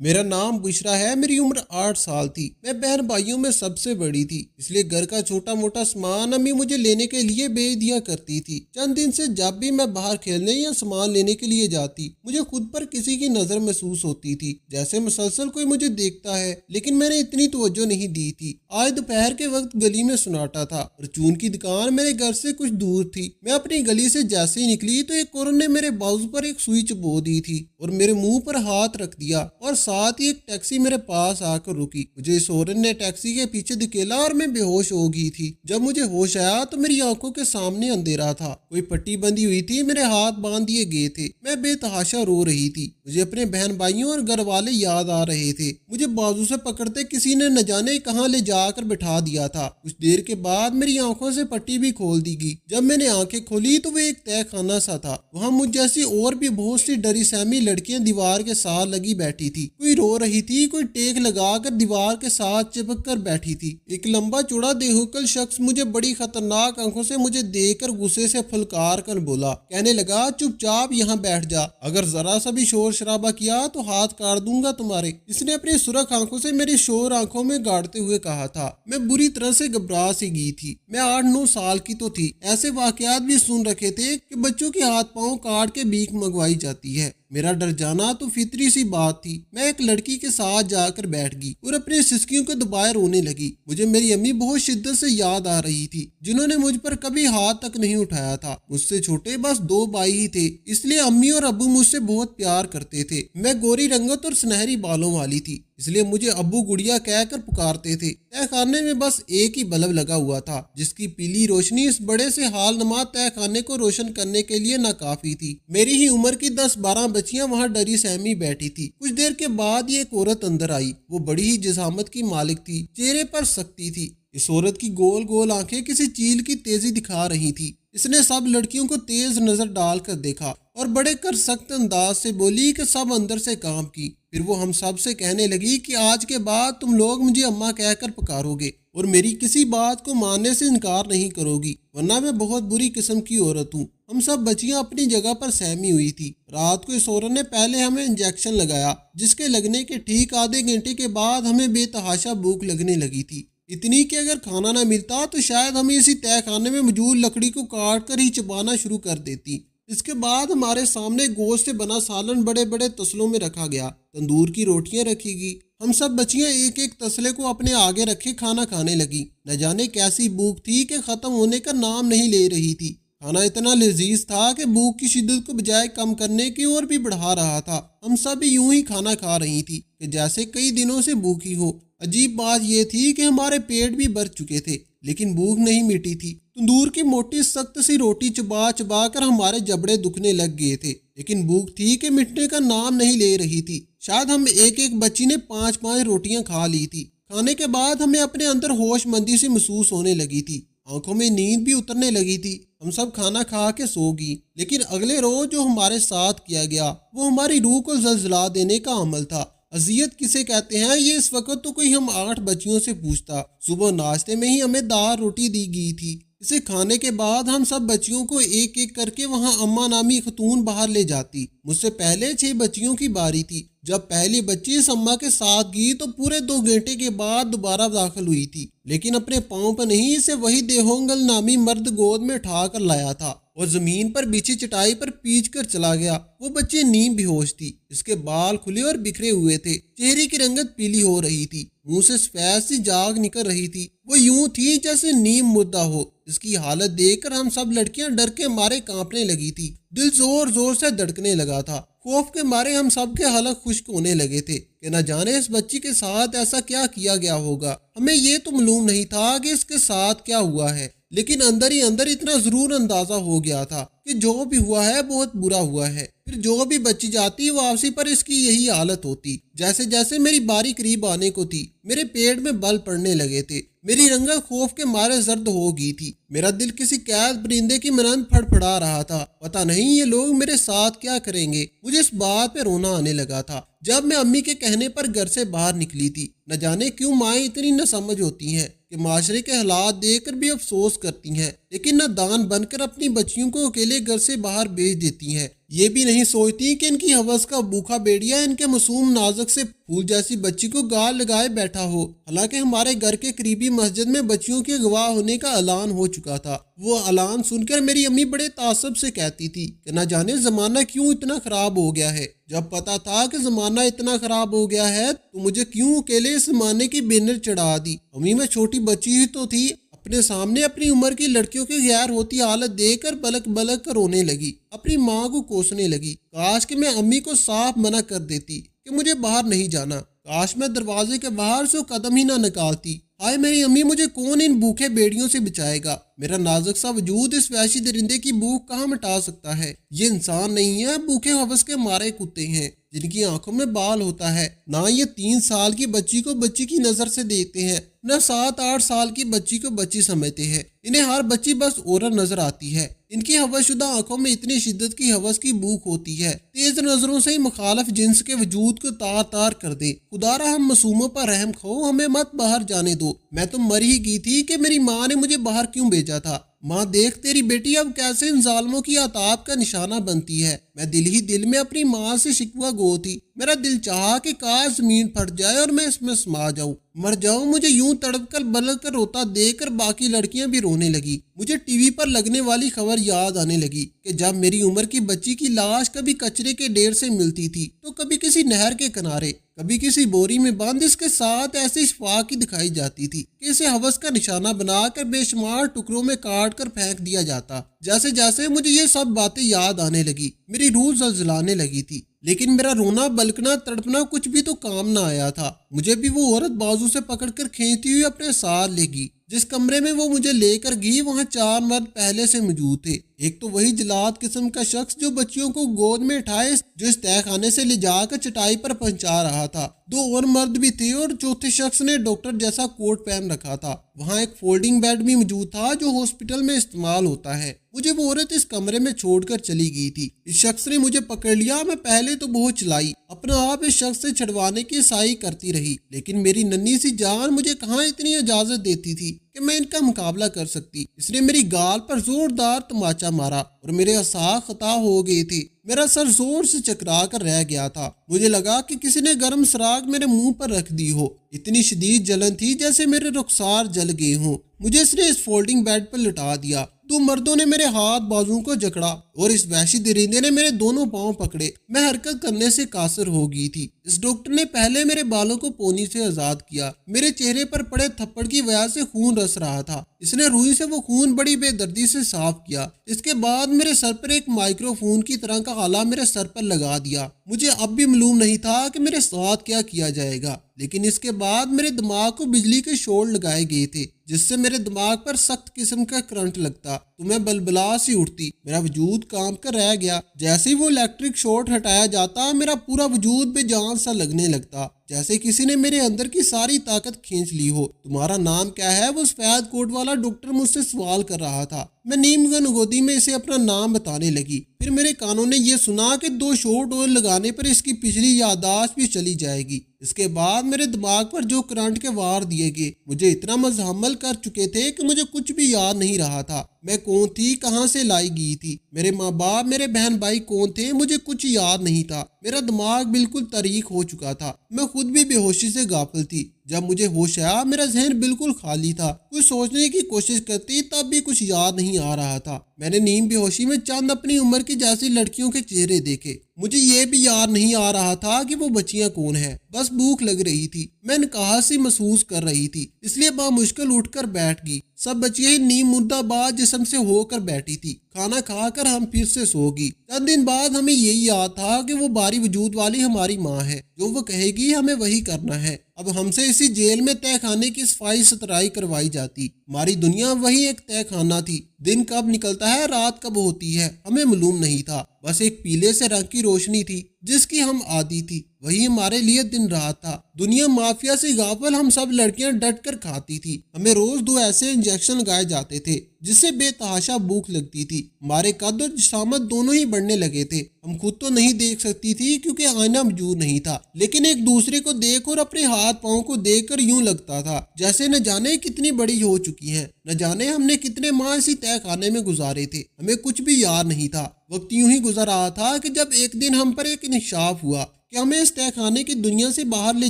میرا نام بشرا ہے، میری عمر 8 سال تھی۔ میں بہن بھائیوں میں سب سے بڑی تھی، اس لیے گھر کا چھوٹا موٹا سامان امی مجھے لینے کے لیے بھیج دیا کرتی تھی۔ چند دن سے جب بھی میں باہر کھیلنے یا سامان لینے کے لیے جاتی، مجھے خود پر کسی کی نظر محسوس ہوتی تھی، جیسے مسلسل کوئی مجھے دیکھتا ہے، لیکن میں نے اتنی توجہ نہیں دی تھی۔ آج دوپہر کے وقت گلی میں سناٹا تھا اور چون کی دکان میرے گھر سے کچھ دور تھی۔ میں اپنی گلی سے جیسے ہی نکلی تو ایک عورت نے میرے بازو پر ایک سوئی چبو دی تھی اور میرے منہ پر ہاتھ رکھ دیا، اور ساتھ ہی ایک ٹیکسی میرے پاس آ کر رکی۔ مجھے اس عورت نے ٹیکسی کے پیچھے دھکیلا اور میں بے ہوش ہو گئی تھی۔ جب مجھے ہوش آیا تو میری آنکھوں کے سامنے اندھیرا تھا، کوئی پٹی بندھی ہوئی تھی، میرے ہاتھ باندھ دیے گئے تھے، میں بے تحاشا رو رہی تھی۔ مجھے اپنے بہن بھائیوں اور گھر والے یاد آ رہے تھے۔ مجھے بازو سے پکڑتے کسی نے نہ جانے کہاں لے جا کر بٹھا دیا تھا۔ کچھ دیر کے بعد میری آنکھوں سے پٹی بھی کھول دی گئی۔ جب میں نے آنکھیں کھولی تو وہ ایک تہہ خانہ سا تھا۔ وہاں مجھ جیسی اور بھی بہت سی ڈری سہمی لڑکیاں دیوار کے ساتھ لگی بیٹھی تھی، کوئی رو رہی تھی، کوئی ٹیک لگا کر دیوار کے ساتھ چپک کر بیٹھی تھی۔ ایک لمبا چوڑا دیہوکل شخص مجھے بڑی خطرناک آنکھوں سے مجھے دیکھ کر غصے سے پھلکار کر بولا، کہنے لگا، چپ چاپ یہاں بیٹھ جا، اگر ذرا سا بھی شور شرابہ کیا تو ہاتھ کاٹ دوں گا تمہارے۔ اس نے اپنی سرخ آنکھوں سے میری شور آنکھوں میں گاڑتے ہوئے کہا تھا۔ میں بری طرح سے گھبرا سی گئی تھی۔ میں 8-9 سال کی تو تھی، ایسے واقعات بھی سن رکھے تھے کہ بچوں کے ہاتھ پاؤں کاٹ کے بھیک منگوائی جاتی ہے۔ میرا ڈر جانا تو فطری سی بات تھی۔ میں ایک لڑکی کے ساتھ جا کر بیٹھ گئی اور اپنے سسکیوں کو دبائے رونے لگی۔ مجھے میری امی بہت شدت سے یاد آ رہی تھی، جنہوں نے مجھ پر کبھی ہاتھ تک نہیں اٹھایا تھا۔ مجھ سے چھوٹے بس 2 بھائی ہی تھے، اس لیے امی اور ابو مجھ سے بہت پیار کرتے تھے۔ میں گوری رنگت اور سنہری بالوں والی تھی، اس لیے مجھے ابو گڑیا کہہ کر پکارتے تھے۔ تہہ خانے میں بس ایک ہی بلب لگا ہوا تھا، جس کی پیلی روشنی اس بڑے سے حال نما تہہ خانے کو روشن کرنے کے لیے ناکافی تھی۔ میری ہی عمر کی 10-12 بچیاں وہاں ڈری سہمی بیٹھی تھی۔ کچھ دیر کے بعد یہ ایک عورت اندر آئی۔ وہ بڑی ہی جسامت کی مالک تھی، چہرے پر سختی تھی۔ اس عورت کی گول گول آنکھیں کسی چیل کی تیزی دکھا رہی تھی۔ اس نے سب لڑکیوں کو تیز نظر ڈال کر دیکھا اور بڑے کر سخت انداز سے بولی کہ سب اندر سے کام کی۔ پھر وہ ہم سب سے کہنے لگی کہ آج کے بعد تم لوگ مجھے اماں کہہ کر پکارو گے اور میری کسی بات کو ماننے سے انکار نہیں کرو گی، ورنہ میں بہت بری قسم کی عورت ہوں۔ ہم سب بچیاں اپنی جگہ پر سہمی ہوئی تھی۔ رات کو اس عورت نے پہلے ہمیں انجیکشن لگایا، جس کے لگنے کے ٹھیک آدھے گھنٹے کے بعد ہمیں بے تحاشا بھوک لگنے لگی تھی، اتنی کہ اگر کھانا نہ ملتا تو شاید ہم اسی تہہ خانے میں موجود لکڑی کو کاٹ کر ہی چبانا شروع کر دیتی۔ اس کے بعد ہمارے سامنے گوشت سے بنا سالن بڑے بڑے تسلوں میں رکھا گیا، تندور کی روٹیاں رکھی گئی۔ ہم سب بچیاں ایک ایک تسلے کو اپنے آگے رکھے کھانا کھانے لگی۔ نہ جانے کیسی بھوک تھی کہ ختم ہونے کا نام نہیں لے رہی تھی۔ کھانا اتنا لذیذ تھا کہ بھوک کی شدت کو بجائے کم کرنے کی اور بھی بڑھا رہا تھا۔ ہم سب یوں ہی کھانا کھا رہی تھی کہ جیسے کئی دنوں سے بھوکی ہو۔ عجیب بات یہ تھی کہ ہمارے پیٹ بھی بھر چکے تھے، لیکن بھوک نہیں مٹی تھی۔ تندور کی موٹی سخت سی روٹی چبا چبا کر ہمارے جبڑے دکھنے لگ گئے تھے، لیکن بھوک تھی کہ مٹنے کا نام نہیں لے رہی تھی۔ شاید ہم ایک ایک بچی نے 5-5 روٹیاں کھا لی تھی۔ کھانے کے بعد ہمیں اپنے اندر ہوش مندی سے محسوس ہونے لگی تھی، آنکھوں میں نیند بھی اترنے لگی تھی۔ ہم سب کھانا کھا کے سو گئی، لیکن اگلے روز جو ہمارے ساتھ کیا گیا وہ ہماری روح کو زلزلہ دینے کا عمل تھا۔ اذیت کسے کہتے ہیں یہ اس وقت تو کوئی ہم 8 بچیوں سے پوچھتا۔ صبح ناشتے میں ہی ہمیں دال روٹی دی گئی تھی۔ اسے کھانے کے بعد ہم سب بچیوں کو ایک ایک کر کے وہاں اماں نامی خاتون باہر لے جاتی۔ مجھ سے پہلے 6 بچیوں کی باری تھی۔ جب پہلی بچی اس اماں کے ساتھ گئی تو پورے 2 گھنٹے کے بعد دوبارہ داخل ہوئی تھی، لیکن اپنے پاؤں پر نہیں، اسے وہی دیہونگل نامی مرد گود میں اٹھا کر لایا تھا اور زمین پر بچھی چٹائی پر پیچ کر چلا گیا۔ وہ بچی نیم بے ہوش تھی، اس کے بال کھلے اور بکھرے ہوئے تھے، چہرے کی رنگت پیلی ہو رہی تھی، منہ سے سفید سی جاگ نکل رہی تھی۔ وہ یوں تھی جیسے نیم مردہ ہو۔ اس کی حالت دیکھ کر ہم سب لڑکیاں ڈر کے مارے کانپنے لگی تھی، دل زور زور سے دھڑکنے لگا تھا۔ خوف کے مارے ہم سب کے حلق خشک ہونے لگے تھے کہ نہ جانے اس بچی کے ساتھ ایسا کیا کیا گیا ہوگا۔ ہمیں یہ تو معلوم نہیں تھا کہ اس کے ساتھ کیا ہوا ہے، لیکن اندر ہی اندر اتنا ضرور اندازہ ہو گیا تھا کہ جو بھی ہوا ہے بہت برا ہوا ہے۔ پھر جو بھی بچی جاتی واپسی پر اس کی یہی حالت ہوتی۔ جیسے جیسے میری باری قریب آنے کو تھی، میرے پیٹ میں بل پڑنے لگے تھے، میری رنگت خوف کے مارے زرد ہو گئی تھی، میرا دل کسی قید پرندے کی مانند پھڑ پھڑا رہا تھا۔ پتہ نہیں یہ لوگ میرے ساتھ کیا کریں گے۔ مجھے اس بات پہ رونا آنے لگا تھا۔ جب میں امی کے کہنے پر گھر سے باہر نکلی تھی۔ نہ جانے کیوں مائیں اتنی نہ سمجھ ہوتی ہیں کہ معاشرے کے حالات دیکھ کر بھی افسوس کرتی ہیں، لیکن نہ دان بن کر اپنی بچیوں کو اکیلے گھر سے باہر بھیج دیتی ہیں۔ یہ بھی نہیں سوچتی کہ ان کی حوث کا بھوکا بیڑیا ان کے معصوم نازک سے پھول جیسی بچی کو گال لگائے بیٹھا ہو۔ حالانکہ ہمارے گھر کے قریبی مسجد میں بچیوں کے اغوا ہونے کا اعلان ہو چکا تھا۔ وہ اعلان سن کر میری امی بڑے تعصب سے کہتی تھی کہ نہ جانے زمانہ کیوں اتنا خراب ہو گیا ہے۔ جب پتا تھا کہ زمانہ اتنا خراب ہو گیا ہے تو مجھے کیوں اکیلے اس زمانے کی بینر چڑھا دی۔ امی میں چھوٹی بچی ہی تو تھی، اپنے سامنے اپنی عمر کی لڑکیوں کی غیر ہوتی حالت دیکھ کر بلک بلک کر رونے لگی، اپنی ماں کو کوسنے لگی۔ کاش کہ میں امی کو صاف منع کر دیتی کہ مجھے باہر نہیں جانا، کاش میں دروازے کے باہر سے قدم ہی نہ نکالتی۔ ہائے میری امی، مجھے کون ان بھوکے بیڑیوں سے بچائے گا؟ میرا نازک سا وجود اس وحشی درندے کی بھوک کہاں مٹا سکتا ہے؟ یہ انسان نہیں ہے، بھوکے حوث کے مارے کتے ہیں جن کی آنکھوں میں بال ہوتا ہے۔ نہ یہ 3 سال کی بچی کو بچی کی نظر سے دیکھتے ہیں، نہ 7-8 سال کی بچی کو بچی سمجھتے ہیں۔ انہیں ہر بچی بس عورت نظر آتی ہے۔ ان کی حوث شدہ آنکھوں میں اتنی شدت کی حوث کی بھوک ہوتی ہے، تیز نظروں سے ہی مخالف جنس کے وجود کو تار تار کر دے۔ خدا را ہم معصوموں پر رحم کھو، ہمیں مت باہر جانے دو۔ میں تو مر ہی گئی تھی کہ میری ماں نے مجھے باہر کیوں بھیجا تھا۔ ماں دیکھ، تیری بیٹی اب کیسے ان ظالموں کی عتاب کا نشانہ بنتی ہے۔ میں دل ہی دل میں اپنی ماں سے شکوہ گو تھی۔ میرا دل چاہا کہ کاش زمین پھٹ جائے اور میں اس میں سما جاؤں، مر جاؤں۔ مجھے یوں تڑپ کر بلک کر روتا دیکھ کر باقی لڑکیاں بھی رونے لگی۔ مجھے ٹی وی پر لگنے والی خبر یاد آنے لگی کہ جب میری عمر کی بچی کی لاش کبھی کچرے کے ڈھیر سے ملتی تھی تو کبھی کسی نہر کے کنارے، کبھی کسی بوری میں بند، اس کے ساتھ ایسی شفاق کی دکھائی جاتی تھی کہ اسے حوث کا نشانہ بنا کر بے شمار ٹکڑوں میں کاٹ کر پھینک دیا جاتا۔ جیسے جیسے مجھے یہ سب باتیں یاد آنے لگی، میری روح زلزلانے لگی تھی، لیکن میرا رونا بلکنا تڑپنا کچھ بھی تو کام نہ آیا تھا۔ مجھے بھی وہ عورت بازو سے پکڑ کر کھینچتی ہوئی اپنے ساتھ لے گئی۔ جس کمرے میں وہ مجھے لے کر گئی وہاں 4 مرد پہلے سے موجود تھے۔ ایک تو وہی جلاد قسم کا شخص جو بچیوں کو گود میں اٹھائے جو اس تہہ خانے سے لے جا کر چٹائی پر پہنچا رہا تھا۔ 2 اور مرد بھی تھے اور چوتھے شخص نے ڈاکٹر جیسا کوٹ پہن رکھا تھا۔ وہاں ایک فولڈنگ بیڈ بھی موجود تھا جو ہاسپٹل میں استعمال ہوتا ہے۔ مجھے وہ عورت اس کمرے میں چھوڑ کر چلی گئی تھی۔ اس شخص نے مجھے پکڑ لیا۔ میں پہلے تو بہت چلائی، اپنا آپ اس شخص سے چھڑوانے کی سائی کرتی رہی، لیکن میری ننھی سی جان مجھے کہاں اتنی اجازت دیتی تھی کہ میں ان کا مقابلہ کر سکتی۔ اس نے میری گال پر زوردار تماچا مارا اور میرے اعصاب خطا ہو گئے تھے۔ میرا سر زور سے چکرا کر رہ گیا تھا۔ مجھے لگا کہ کسی نے گرم سراغ میرے منہ پر رکھ دی ہو۔ اتنی شدید جلن تھی جیسے میرے رخسار جل گئے ہوں۔ مجھے اس نے اس فولڈنگ بیڈ پر لٹا دیا۔ 2 مردوں نے میرے ہاتھ بازو کو جکڑا اور اس وحشی درندے نے میرے دونوں پاؤں پکڑے۔ میں حرکت کرنے سے قاصر ہو گئی تھی۔ اس ڈاکٹر نے پہلے میرے بالوں کو پونی سے آزاد کیا۔ میرے چہرے پر پڑے تھپڑ کی وجہ سے خون رس رہا تھا۔ اس نے روئی سے وہ خون بڑی بے دردی سے صاف کیا۔ اس کے بعد میرے سر پر ایک مائکرو فون کی طرح کا آلہ میرے سر پر لگا دیا۔ مجھے اب بھی معلوم نہیں تھا کہ میرے ساتھ کیا کیا جائے گا، لیکن اس کے بعد میرے دماغ کو بجلی کے شوٹ لگائے گئے تھے جس سے میرے دماغ پر سخت قسم کا کرنٹ لگتا تو میں بلبلا سی اٹھتی۔ میرا وجود کام کر رہ گیا۔ جیسے ہی وہ الیکٹرک شاٹ ہٹایا جاتا میرا پورا وجود بے جان سا لگنے لگتا، جیسے کسی نے میرے اندر کی ساری طاقت کھینچ لی ہو۔ تمہارا نام کیا ہے؟ وہ سفید کوٹ والا ڈاکٹر مجھ سے سوال کر رہا تھا۔ میں نیم گنگودی میں اسے اپنا نام بتانے لگی۔ پھر میرے کانوں نے یہ سنا کہ 2 شاٹ اور لگانے پر اس کی پچھلی یادداشت بھی چلی جائے گی۔ اس کے بعد میرے دماغ پر جو کرنٹ کے وار دیے گئے مجھے اتنا مزاحمل کر چکے تھے کہ مجھے کچھ بھی یاد نہیں رہا تھا۔ میں کون تھی، کہاں سے لائی گئی تھی، میرے ماں باپ، میرے بہن بھائی کون تھے، مجھے کچھ یاد نہیں تھا۔ میرا دماغ بالکل تاریک ہو چکا تھا۔ میں خود بھی بے ہوشی سے غافل تھی۔ جب مجھے ہوش آیا میرا ذہن بالکل خالی تھا۔ کچھ سوچنے کی کوشش کرتی تب بھی کچھ یاد نہیں آ رہا تھا۔ میں نے نیم بے ہوشی میں چند اپنی عمر کی جیسی لڑکیوں کے چہرے دیکھے۔ مجھے یہ بھی یاد نہیں آ رہا تھا کہ وہ بچیاں کون ہیں۔ بس بھوک لگ رہی تھی۔ میں نکاہسی محسوس کر رہی تھی، اس لیے بامشکل اٹھ کر بیٹھ گئی۔ سب بچیاں نیم مردہ باد جسم سے ہو کر بیٹھی تھی۔ کھانا کھا کر ہم پھر سے سو گئی۔ چند دن بعد ہمیں یہی یاد تھا کہ وہ باری وجود والی ہماری ماں ہے، جو وہ کہے گی ہمیں وہی کرنا ہے۔ اب ہم سے اسی جیل میں تہہ خانے کی صفائی ستھرائی کروائی جاتی۔ ہماری دنیا وہی ایک تہہ خانہ تھی دن کب نکلتا ہے رات کب ہوتی ہے ہمیں معلوم نہیں تھا، بس ایک پیلے سے رنگ کی روشنی تھی جس کی ہم عادی تھی، وہی ہمارے لیے دن رات تھا۔ دنیا مافیا سے غافل ہم سب لڑکیاں ڈٹ کر کھاتی تھی، ہمیں روز 2 ایسے انجیکشن لگائے جاتے تھے جس سے بے تحاشا بھوک لگتی تھی، ہمارے قد اور جسامت دونوں ہی بڑھنے لگے تھے، ہم خود تو نہیں دیکھ سکتی تھی کیونکہ آئینہ موجود نہیں تھا، لیکن ایک دوسرے کو دیکھ اور اپنے ہاتھ پاؤں کو دیکھ کر یوں لگتا تھا جیسے نہ جانے کتنی بڑی ہو چکی ہیں، نہ جانے ہم نے کتنے ماہ اسی تہہ خانے میں گزارے تھے، ہمیں کچھ بھی یاد نہیں تھا۔ وقت یوں ہی گزر رہا تھا کہ جب ایک دن ہم پر ایک انکشاف ہوا کہ ہمیں اس تہہ خانے کی دنیا سے باہر لے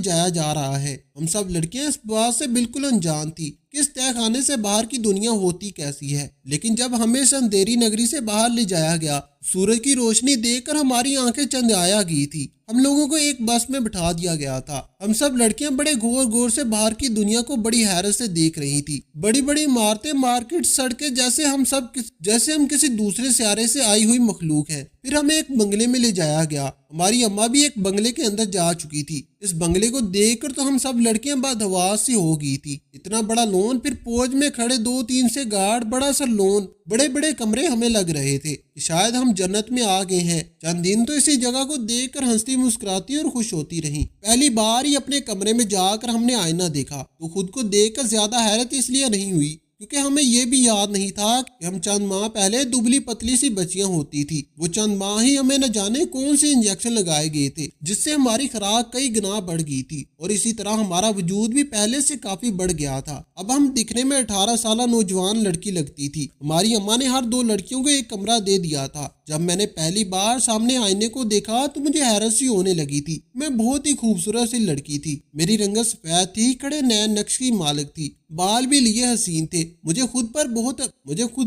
جایا جا رہا ہے۔ ہم سب لڑکیاں اس بات سے بالکل انجان تھی کہ اس تہہ خانے سے باہر کی دنیا ہوتی کیسی ہے، لیکن جب ہمیں اس اندھیری نگری سے باہر لے جایا گیا، سورج کی روشنی دیکھ کر ہماری آنکھیں چند آیا گئی تھی۔ ہم لوگوں کو ایک بس میں بٹھا دیا گیا تھا، ہم سب لڑکیاں بڑے غور غور سے باہر کی دنیا کو بڑی حیرت سے دیکھ رہی تھی، بڑی بڑی عمارتیں، مارکیٹ، سڑکیں، جیسے ہم کسی دوسرے سیارے سے آئی ہوئی مخلوق ہیں۔ پھر ہمیں ایک بنگلے میں لے جایا گیا، ہماری اماں بھی ایک بنگلے کے اندر جا چکی تھی۔ اس بنگلے کو دیکھ کر تو ہم سب لڑکیاں بدحواس سی ہو گئی تھی، اتنا بڑا لون، پھر پوج میں کھڑے 2-3 سے گارڈ، بڑا سا لون، بڑے بڑے کمرے ہمیں لگ رہے تھے کہ شاید ہم جنت میں آ گئے ہیں۔ چند دن تو اسی جگہ کو دیکھ کر ہنستی مسکراتی اور خوش ہوتی رہیں۔ پہلی بار ہی اپنے کمرے میں جا کر ہم نے آئینہ دیکھا تو خود کو دیکھ کر زیادہ حیرت اس لیے نہیں ہوئی کیونکہ ہمیں یہ بھی یاد نہیں تھا کہ ہم چند ماہ پہلے دبلی پتلی سی بچیاں ہوتی تھی۔ وہ چند ماہ ہی ہمیں نہ جانے کون سے انجیکشن لگائے گئے تھے جس سے ہماری خوراک کئی گنا بڑھ گئی تھی، اور اسی طرح ہمارا وجود بھی پہلے سے کافی بڑھ گیا تھا۔ اب ہم دکھنے میں 18 سالہ نوجوان لڑکی لگتی تھی۔ ہماری اماں نے ہر 2 لڑکیوں کو ایک کمرہ دے دیا تھا۔ جب میں نے پہلی بار سامنے آئینے کو دیکھا تو مجھے حیرت سی ہونے لگی تھی۔ میں بہت ہی خوبصورت سی لڑکی تھی، میری رنگت سفید تھی، کڑے نئے نقش کی مالک تھی، بال بھی لیے حسین تھے۔ مجھے خود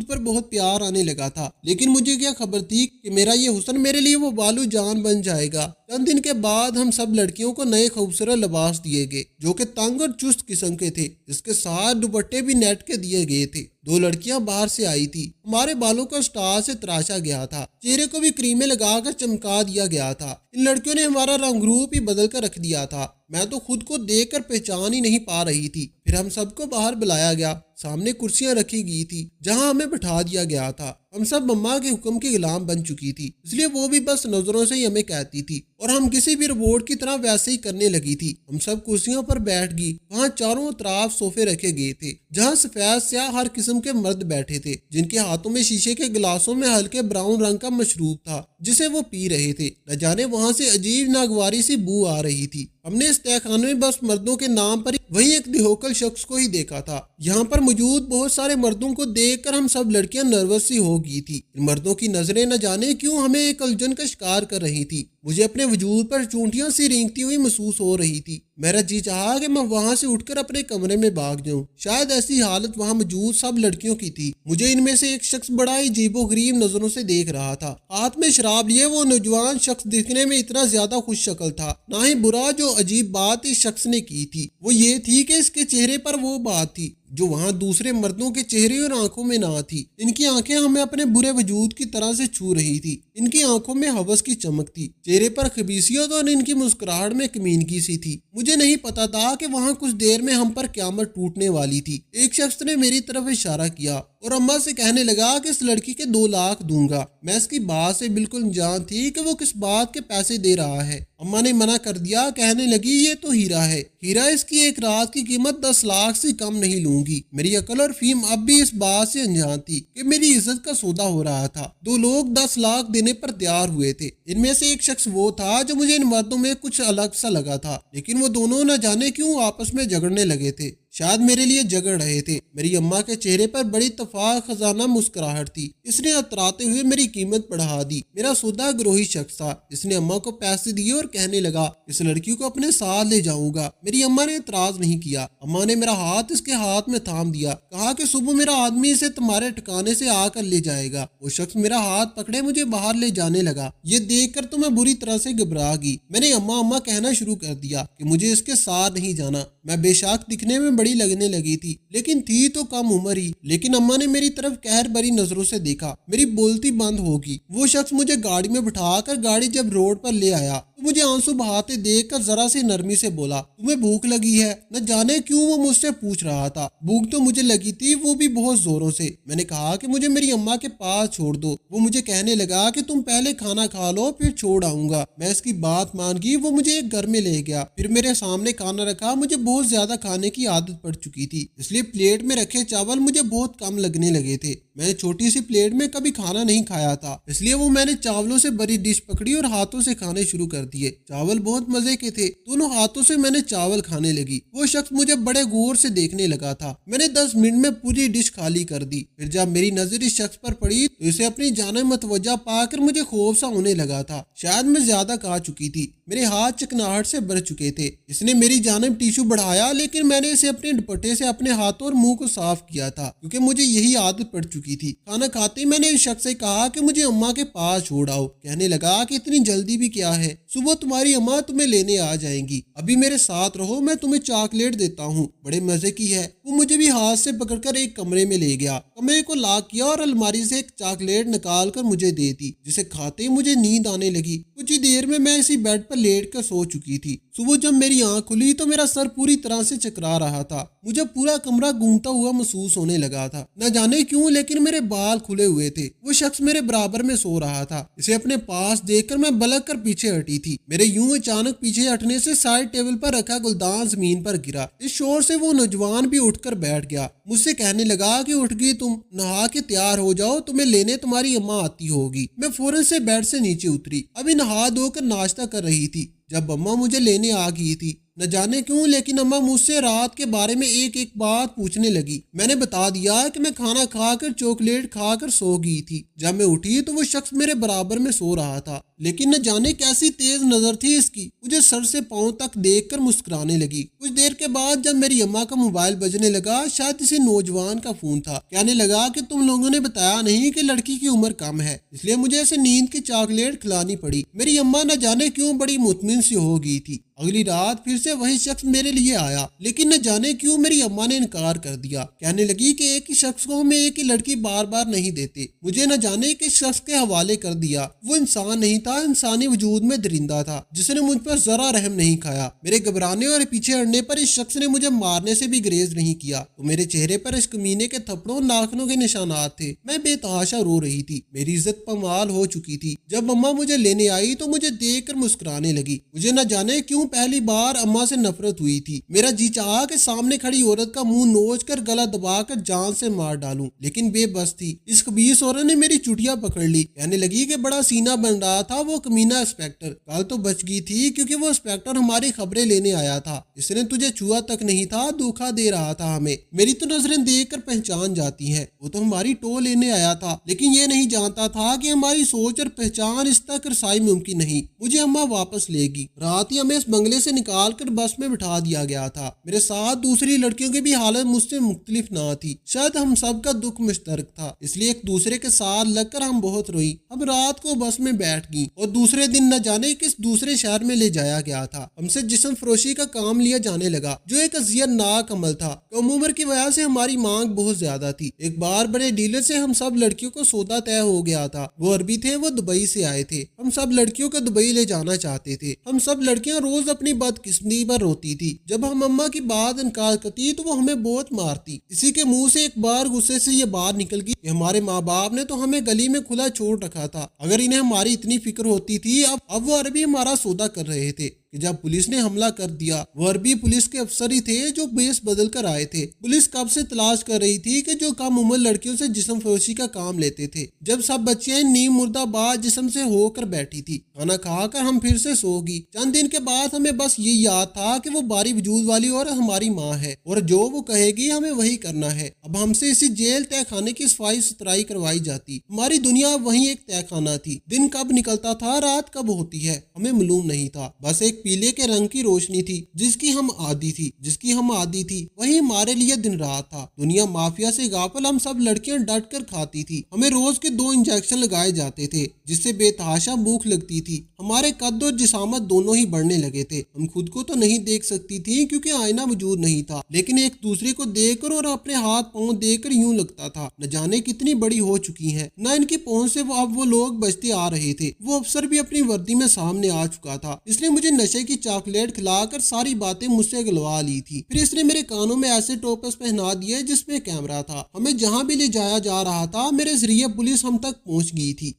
پر بہت پیار آنے لگا تھا، لیکن مجھے کیا خبر تھی کہ میرا یہ حسن میرے لیے وہ بالو جان بن جائے گا۔ چند دن کے بعد ہم سب لڑکیوں کو نئے خوبصورت لباس دیے گئے جو کہ تنگ اور چست قسم کے تھے، جس کے ساتھ دوپٹے بھی نیٹ کے دیے گئے تھے۔ 2 لڑکیاں باہر سے آئی تھی، ہمارے بالوں کو سٹار سے تراشا گیا تھا، چہرے کو بھی کریمیں لگا کر چمکا دیا گیا تھا۔ ان لڑکیوں نے ہمارا رنگ روپ ہی بدل کر رکھ دیا تھا، میں تو خود کو دیکھ کر پہچان ہی نہیں پا رہی تھی۔ پھر ہم سب کو باہر بلایا گیا، سامنے کرسیاں رکھی گئی تھی جہاں ہمیں بٹھا دیا گیا تھا۔ ہم سب مما کے حکم کے غلام بن چکی تھی، اس لیے وہ بھی بس نظروں سے ہی ہمیں کہتی تھی اور ہم کسی بھی روبوٹ کی طرح ویسے ہی کرنے لگی تھی۔ ہم سب کرسیوں پر بیٹھ گئی، وہاں چاروں اطراف صوفے رکھے گئے تھے جہاں سفید سیاہ ہر قسم کے مرد بیٹھے تھے جن کے ہاتھوں میں شیشے کے گلاسوں میں ہلکے براؤن رنگ کا مشروب تھا جسے وہ پی رہے تھے۔ نہ جانے وہاں سے عجیب ناگواری سی بو آ رہی تھی۔ ہم نے اس تہہ خانے میں بس مردوں کے نام پر وہی ایک دھوکل شخص کو ہی دیکھا تھا۔ یہاں پر موجود بہت سارے مردوں کو دیکھ کر ہم سب لڑکیاں نروس سی ہو گئی تھی۔ ان مردوں کی نظریں نہ جانے کیوں ہمیں ایک الجھن کا شکار کر رہی تھی۔ مجھے اپنے وجود پر چونٹیاں سی رینگتی ہوئی محسوس ہو رہی تھی۔ میرا جی چاہا کہ میں وہاں سے اٹھ کر اپنے کمرے میں بھاگ جاؤں، شاید ایسی حالت وہاں موجود سب لڑکیوں کی تھی۔ مجھے ان میں سے ایک شخص بڑا ہی عجیب و غریب نظروں سے دیکھ رہا تھا۔ ہاتھ میں شراب لیے وہ نوجوان شخص دکھنے میں اتنا زیادہ خوش شکل تھا، نہ ہی برا۔ جو عجیب بات اس شخص نے کی تھی وہ یہ تھی کہ اس کے چہرے پر وہ بات تھی جو وہاں دوسرے مردوں کے چہرے اور آنکھوں میں نہ تھی۔ ان کی آنکھیں ہمیں اپنے برے وجود کی طرح سے چھو رہی تھی، ان کی آنکھوں میں ہوس کی چمک تھی، چہرے پر خبیثیت اور ان کی مسکراہٹ میں کمینگی سی تھی۔ مجھے نہیں پتا تھا کہ وہاں کچھ دیر میں ہم پر قیامت ٹوٹنے والی تھی۔ ایک شخص نے میری طرف اشارہ کیا اور اماں سے کہنے لگا کہ اس لڑکی کے 2 لاکھ دوں گا۔ میں اس کی بات سے بالکل انجان تھی کہ وہ کس بات کے پیسے دے رہا ہے۔ اماں نے منع کر دیا، کہنے لگی یہ تو ہیرا ہے، ہیرا، اس کی ایک رات کی قیمت 10 لاکھ سے کم نہیں لوں گی۔ میری عقل اور فہم اب بھی اس بات سے انجان تھی کہ میری عزت کا سودا ہو رہا تھا۔ 2 لوگ 10 لاکھ دینے پر تیار ہوئے تھے۔ ان میں سے ایک شخص وہ تھا جو مجھے ان مردوں میں کچھ الگ سا لگا تھا، لیکن وہ دونوں نہ جانے کیوں آپس میں جھگڑنے لگے تھے، شاید میرے لیے جھگڑ رہے تھے۔ میری اماں کے چہرے پر بڑی اتفاق خزانہ مسکراہٹ تھی، اس نے اتراتے ہوئے میری قیمت بڑھا دی۔ میرا سودا گروہی شخص تھا، اس نے اماں کو پیسے دیے اور کہنے لگا اس لڑکی کو اپنے ساتھ لے جاؤں گا۔ میری اماں نے اعتراض نہیں کیا۔ اماں نے میرا ہاتھ اس کے ہاتھ میں تھام دیا، کہا کہ صبح میرا آدمی اسے تمہارے ٹھکانے سے آ کر لے جائے گا۔ وہ شخص میرا ہاتھ پکڑے مجھے باہر لے جانے لگا۔ یہ دیکھ کر تو میں بری طرح سے گھبرا گئی۔ میں نے اماں کہنا شروع کر دیا کہ مجھے اس کے ساتھ نہیں جانا، میں بے شک دکھنے میں بڑی لگنے لگی تھی لیکن تھی تو کم عمر ہی۔ لیکن اماں نے میری طرف قہر بھری نظروں سے دیکھا، میری بولتی بند ہوگی۔ وہ شخص مجھے گاڑی میں بٹھا کر گاڑی جب روڈ پر لے آیا تو مجھے آنسو بہاتے دیکھ کر ذرا سی نرمی سے بولا، تمہیں بھوک لگی ہے؟ نہ جانے کیوں وہ مجھ سے پوچھ رہا تھا۔ بھوک تو مجھے لگی تھی، وہ بھی بہت زوروں سے۔ میں نے کہا کہ مجھے میری اماں کے پاس چھوڑ دو۔ وہ مجھے کہنے لگا کہ تم پہلے کھانا کھا لو پھر چھوڑ آؤں گا۔ میں اس کی بات مان گئی۔ وہ مجھے ایک گھر میں لے گیا، پھر میرے سامنے کھانا رکھا۔ مجھے بہت زیادہ کھانے کی عادت پڑ چکی تھی، اس لیے پلیٹ میں رکھے چاول مجھے بہت کم لگنے لگے تھے۔ میں نے چھوٹی سی پلیٹ میں کبھی کھانا نہیں کھایا تھا، اس لیے وہ میں نے چاولوں سے بڑی ڈش پکڑی اور ہاتھوں سے کھانے شروع کر دیے۔ چاول بہت مزے کے تھے، دونوں ہاتھوں سے میں نے چاول کھانے لگی۔ وہ شخص مجھے بڑے غور سے دیکھنے لگا تھا۔ میں نے 10 منٹ میں پوری ڈش خالی کر دی۔ پھر جب میری نظر اس شخص پر پڑی تو اسے اپنی جانب متوجہ پا کر مجھے خوف سا ہونے لگا تھا، شاید میں زیادہ کھا چکی تھی۔ میرے ہاتھ چکناہٹ سے بھر چکے تھے۔ اس نے میری جانب ٹیشو بڑھایا لیکن میں نے اسے اپنے دوپٹے سے اپنے ہاتھوں اور منہ کو صاف کیا تھا کیونکہ مجھے یہی عادت پڑ چکی تھی۔ کھانا کھاتے ہی میں نے اس شخص سے کہا کہ مجھے اماں کے پاس چھوڑ آؤ۔ کہنے لگا کہ اتنی جلدی بھی کیا ہے، صبح تمہاری اماں تمہیں لینے آ جائیں گی، ابھی میرے ساتھ رہو، میں تمہیں چاکلیٹ دیتا ہوں، بڑے مزے کی ہے۔ وہ مجھے بھی ہاتھ سے پکڑ کر ایک کمرے میں لے گیا، کمرے کو لاک کیا اور الماری سے ایک چاکلیٹ نکال کر مجھے دے دی، جسے کھاتے ہی مجھے نیند آنے لگی۔ کچھ ہی دیر میں اسی بیڈ پر لیٹ کر سو چکی تھی۔ صبح جب میری آنکھ کھلی تو میرا سر پوری طرح سے چکرا رہا تھا، مجھے پورا کمرہ گھومتا ہوا محسوس ہونے لگا تھا، نہ جانے کیوں لیکن میرے بال کھلے ہوئے تھے۔ وہ شخص میرے برابر میں سو رہا تھا، اسے اپنے پاس دیکھ کر میں بلک کر پیچھے ہٹی تھی۔ میرے یوں اچانک پیچھے ہٹنے سے سائڈ ٹیبل پر رکھا گلدان زمین پر گرا۔ اس شور سے وہ نوجوان بھی اٹھ کر بیٹھ گیا، مجھ سے کہنے لگا کہ اٹھ گئی تم، نہا کے تیار ہو جاؤ، تمہیں لینے تمہاری اماں آتی ہوگی۔ میں فوراً سے بیڈ سے نیچے اتری، ابھی نہا دھو کر ناشتہ کر رہی تھی جب اماں مجھے لینے آ گئی تھی۔ نہ جانے کیوں لیکن اماں مجھ سے رات کے بارے میں ایک ایک بات پوچھنے لگی۔ میں نے بتا دیا کہ میں کھانا کھا کر چاکلیٹ کھا کر سو گئی تھی۔ جب میں اٹھی تو وہ شخص میرے برابر میں سو رہا تھا، لیکن نہ جانے کیسی تیز نظر تھی اس کی، مجھے سر سے پاؤں تک دیکھ کر مسکرانے لگی۔ کچھ دیر کے بعد جب میری اماں کا موبائل بجنے لگا، شاید کسی نوجوان کا فون تھا، کہنے لگا کہ تم لوگوں نے بتایا نہیں کہ لڑکی کی عمر کم ہے، اس لیے مجھے اسے نیند کی چاکلیٹ کھلانی پڑی۔ میری اماں نہ جانے کیوں بڑی مطمئن سی ہو گئی تھی۔ اگلی رات پھر سے وہی شخص میرے لیے آیا، لیکن نہ جانے کیوں میری اماں نے انکار کر دیا۔ کہنے لگی کہ ایک ہی شخص کو ہمیں ایک ہی لڑکی بار بار نہیں دیتے۔ مجھے نہ جانے کس شخص کے حوالے کر دیا۔ وہ انسان نہیں تھا، انسانی وجود میں درندہ تھا جس نے مجھ پر ذرا رحم نہیں کھایا۔ میرے گھبرانے اور پیچھے ہٹنے پر اس شخص نے مجھے مارنے سے بھی گریز نہیں کیا تو میرے چہرے پر اس کمینے کے تھپڑوں ناخنوں کے نشانات تھے۔ میں بے تحاشا رو رہی تھی، میری عزت پامال ہو چکی تھی۔ جب اماں مجھے لینے آئی تو مجھے دیکھ کر مسکرانے لگی۔ مجھے نہ جانے کیوں پہلی بار اماں سے نفرت ہوئی تھی۔ میرا جی چاہا کہ سامنے کھڑی عورت کا منہ نوچ کر گلا دبا کر جان سے مار ڈالوں، لیکن بے بس تھی۔ اس خبیث عورت نے میری چٹیاں پکڑ لی، کہنے لگی کہ بڑا سینہ بن رہا تھا وہ کمینہ انسپیکٹر، کل تو بچ گئی تھی کیونکہ وہ انسپیکٹر ہماری خبریں لینے آیا تھا، اس نے تجھے چھوا تک نہیں تھا، دھوکہ دے رہا تھا ہمیں۔ میری تو نظریں دیکھ کر پہچان جاتی ہیں، وہ تو ہماری ٹو لینے آیا تھا، لیکن یہ نہیں جانتا تھا کہ ہماری سوچ اور پہچان اس تک رسائی ممکن نہیں۔ مجھے اماں واپس لے گی۔ رات ہی ہمیں اس بنگلے سے نکال کر بس میں بٹھا دیا گیا تھا۔ میرے ساتھ دوسری لڑکیوں کی بھی حالت مجھ سے مختلف نہ تھی، شاید ہم سب کا دکھ مشترک تھا، اس لیے ایک دوسرے کے ساتھ لگ کر ہم بہت روئی۔ اب رات کو بس میں بیٹھ گئی اور دوسرے دن نہ جانے کس دوسرے شہر میں لے جایا گیا تھا۔ ہم سے جسم فروشی کا کام لیا جانے لگا جو ایک اذیت ناک عمل تھا۔ کم عمر کی وجہ سے ہماری مانگ بہت زیادہ تھی۔ ایک بار بڑے ڈیلر سے ہم سب لڑکیوں کو سودا طے ہو گیا تھا، وہ عربی تھے، وہ دبئی سے آئے تھے، ہم سب لڑکیوں کو دبئی لے جانا چاہتے تھے۔ ہم سب لڑکیاں روز اپنی بدقسمتی پر روتی تھی، جب ہم اماں کی بات انکار کرتی تو وہ ہمیں بہت مارتی۔ اسی کے منہ سے ایک بار غصے سے یہ بات نکل گئی کہ ہمارے ماں باپ نے تو ہمیں گلی میں کھلا چھوڑ رکھا تھا، اگر انہیں ہماری اتنی فکر ہوتی تھی اب وہ عربی ہمارا سودا کر رہے تھے کہ جب پولیس نے حملہ کر دیا۔ وہ عربی پولیس کے افسر ہی تھے جو بیس بدل کر آئے تھے۔ پولیس کب سے تلاش کر رہی تھی کہ جو کم عمر لڑکیوں سے جسم فروشی کا کام لیتے تھے، جب سب بچیاں نیم مردہ باد جسم سے ہو کر بیٹھی تھی۔ کھانا کھا کر ہم پھر سے سو گئی۔ چند دن کے بعد ہمیں بس یہ یاد تھا کہ وہ باری وجود والی اور ہماری ماں ہے اور جو وہ کہے گی ہمیں وہی کرنا ہے۔ اب ہم سے اسی جیل تہ خانے کی صفائی ستھرائی کروائی جاتی۔ ہماری دنیا وہیں ایک تہ خانہ تھی، دن کب نکلتا تھا، رات کب ہوتی ہے، ہمیں معلوم نہیں تھا۔ بس ایک پیلے کے رنگ کی روشنی تھی جس کی ہم عادی تھی وہی ہمارے لیے دن رات تھا۔ دنیا مافیا سے غافل ہم سب لڑکیاں ڈٹ کر کھاتی تھی۔ ہمیں روز کے 2 انجیکشن لگائے جاتے تھے جس سے بے تحاشا بھوک لگتی تھی۔ ہمارے قد اور جسامت دونوں ہی بڑھنے لگے تھے۔ ہم خود کو تو نہیں دیکھ سکتی تھی کیونکہ آئینہ موجود نہیں تھا، لیکن ایک دوسرے کو دیکھ کر اور اپنے ہاتھ پاؤں دیکھ کر یوں لگتا تھا نہ جانے کتنی بڑی ہو چکی ہیں، نہ ان کی پہنچ سے اب وہ لوگ بچتے آ رہے تھے۔ وہ افسر بھی اپنی وردی میں سامنے آ چکا تھا۔ اس نے مجھے نشے کی چاکلیٹ کھلا کر ساری باتیں مجھ سے گلوا لی تھی۔ پھر اس نے میرے کانوں میں ایسے ٹوپس پہنا دیے جس میں کیمرہ تھا۔ ہمیں جہاں بھی لے جایا جا رہا تھا میرے ذریعے پولیس ہم تک پہنچ گئی تھی۔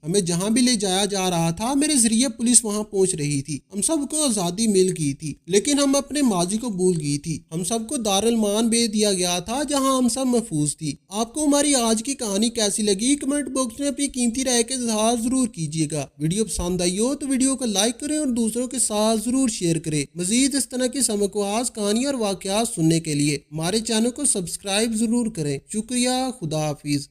پہنچ رہی تھی۔ ہم سب کو آزادی مل گئی تھی، لیکن ہم اپنے ماضی کو بھول گئی تھی۔ ہم سب کو دارالمان بھیج دیا گیا تھا جہاں ہم سب محفوظ تھی۔ آپ کو ہماری آج کی کہانی کیسی لگی کمنٹ باکس میں اپنی قیمتی رائے کا اظہار ضرور کیجیے گا۔ ویڈیو پسند آئی ہو تو ویڈیو کو لائک کریں اور دوسروں کے ساتھ ضرور شیئر کریں۔ مزید اس طرح کی سمکواز کہانی اور واقعات سننے کے لیے ہمارے چینل کو سبسکرائب ضرور کریں۔ شکریہ، خدا حافظ۔